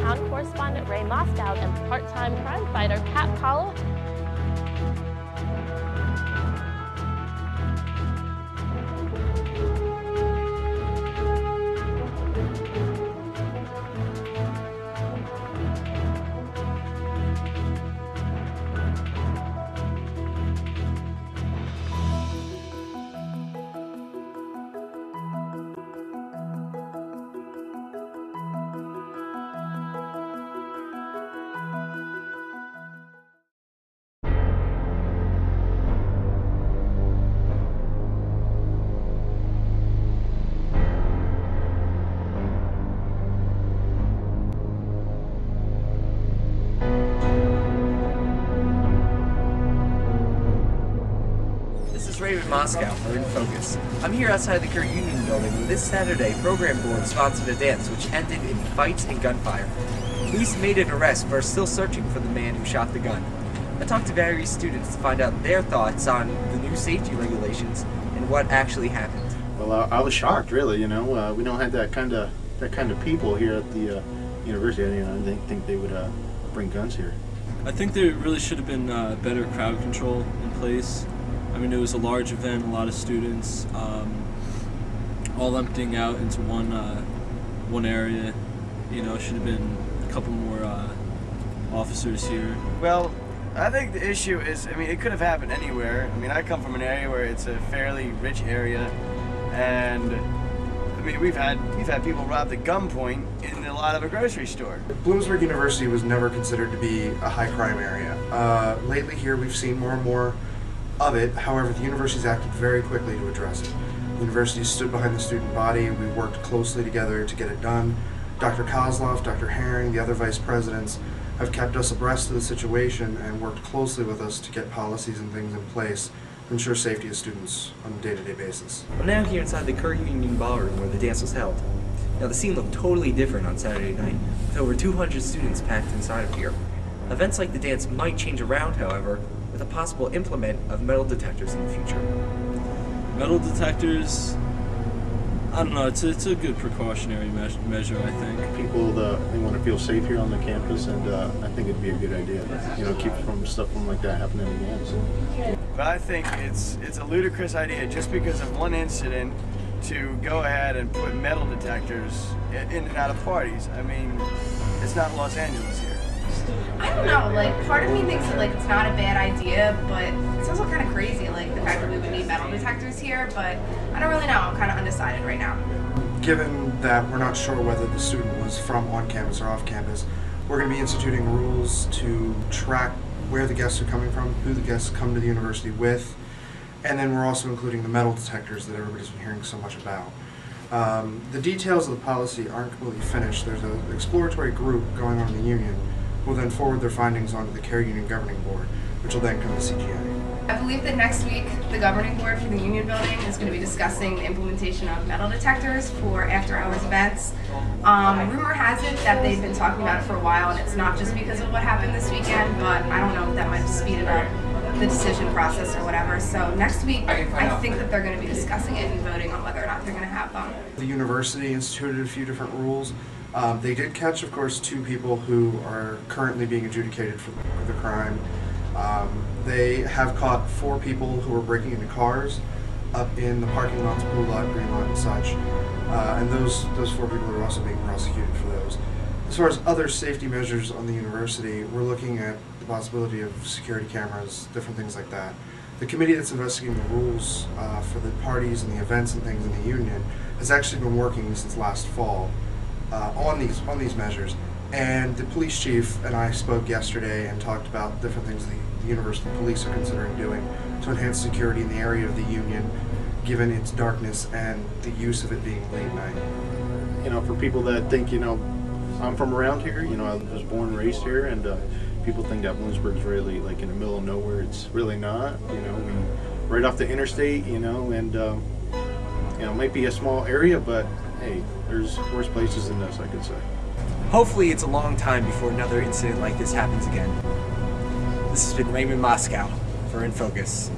town correspondent Raymond Moskal and part-time crime fighter Pat Cowell. Raymond Moskal for In Focus. I'm here outside the Current Union building where this Saturday program board sponsored a dance which ended in fights and gunfire. Police made an arrest but are still searching for the man who shot the gun. I talked to various students to find out their thoughts on the new safety regulations and what actually happened. Well, I was shocked, really. We don't have that kind of people here at the university. I didn't think they would bring guns here. I think there really should have been better crowd control in place. I mean, it was a large event, a lot of students, all emptying out into one area. Should have been a couple more officers here. Well, I think the issue is, it could have happened anywhere. I come from an area where it's a fairly rich area, and we've had people robbed at gunpoint in the lot of a grocery store. Bloomsburg University was never considered to be a high crime area. Lately here we've seen more and more of it. However, the university's acted very quickly to address it. The university stood behind the student body. We worked closely together to get it done. Dr. Kozloff, Dr. Herring, the other vice presidents have kept us abreast of the situation and worked closely with us to get policies and things in place to ensure safety of students on a day-to-day basis. I'm now here inside the Current Union ballroom where the dance was held. Now the scene looked totally different on Saturday night, with over 200 students packed inside of here. Events like the dance might change around, however, with a possible implement of metal detectors in the future. Metal detectors, I don't know, it's a good precautionary measure, I think. People, they want to feel safe here on the campus, and I think it'd be a good idea. Keep stuff like that happening again. But I think it's a ludicrous idea just because of one incident to go ahead and put metal detectors in and out of parties. It's not Los Angeles here. I don't know, part of me thinks that, it's not a bad idea, but it's also kind of crazy, the fact that we would need metal detectors here, but I don't really know. I'm kind of undecided right now. Given that we're not sure whether the student was from on campus or off campus, we're going to be instituting rules to track where the guests are coming from, who the guests come to the university with, and then we're also including the metal detectors that everybody's been hearing so much about. The details of the policy aren't completely finished. There's an exploratory group going on in the union who will then forward their findings onto the Care Union Governing Board, which will then come to CGA. I believe that next week the governing board for the union building is going to be discussing the implementation of metal detectors for after-hours events. Rumor has it that they've been talking about it for a while, and it's not just because of what happened this weekend, but I don't know if that might have speeded up the decision process or whatever. So next week, I think that they're going to be discussing it and voting on whether or not they're going to have them. The university instituted a few different rules. They did catch, of course, 2 people who are currently being adjudicated for the crime. They have caught 4 people who were breaking into cars up in the parking lots, blue lot, green lot, and such. And those 4 people are also being prosecuted for those. As far as other safety measures on the university, we're looking at the possibility of security cameras, different things like that. The committee that's investigating the rules for the parties and the events and things in the union has actually been working since last fall on these measures. And the police chief and I spoke yesterday and talked about different things the university police are considering doing to enhance security in the area of the union, given its darkness and the use of it being late night. For people that think, I'm from around here, I was born and raised here, and people think that Bloomsburg's really in the middle of nowhere. It's really not. We right off the interstate, and it might be a small area, but hey, there's worse places than this, I could say. Hopefully it's a long time before another incident like this happens again. This has been Raymond Moskal for In Focus.